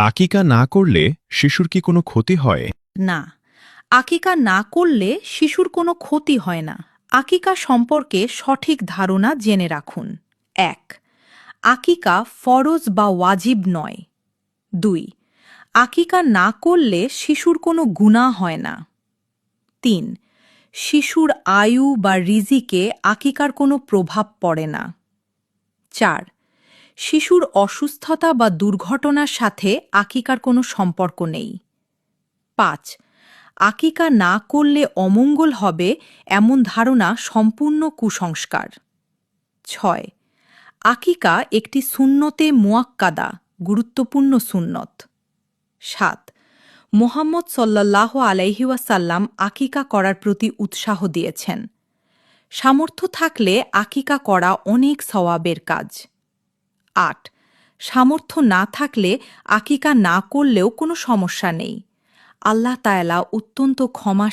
আকিকা না করলে শিশুর কি কোনো ক্ষতি হয়? না, আকিকা না করলে শিশুর কোনো ক্ষতি হয় না। আকিকা সম্পর্কে সঠিক ধারণা জেনে রাখুন। ১. আকিকা ফরজ বা ওয়াজিব নয়। ২. আকিকা না করলে শিশুর কোনো গুনাহ হয় না। ৩. শিশুর আয়ু বা রিজিকে আকিকার কোনো প্রভাব পড়ে না। ৪. শিশুর অসুস্থতা বা দুর্ঘটনার সাথে আকিকার কোনো সম্পর্ক নেই। ৫. আকিকা না করলে অমঙ্গল হবে এমন ধারণা সম্পূর্ণ কুসংস্কার। ৬. আকিকা একটি সুন্নতে মুয়াক্কাদা, গুরুত্বপূর্ণ সুন্নত। ৭. মুহাম্মদ সাল্লাল্লাহু আলাইহি ওয়াসাল্লাম আকিকা করার প্রতি উৎসাহ দিয়েছেন। সামর্থ্য থাকলে আকিকা করা অনেক সওয়াবের কাজ। ৮. সামর্থ্য না থাকলে আকিকা না করলেও কোনো সমস্যা নেই। আল্লাহ তাআলা অত্যন্ত ক্ষমা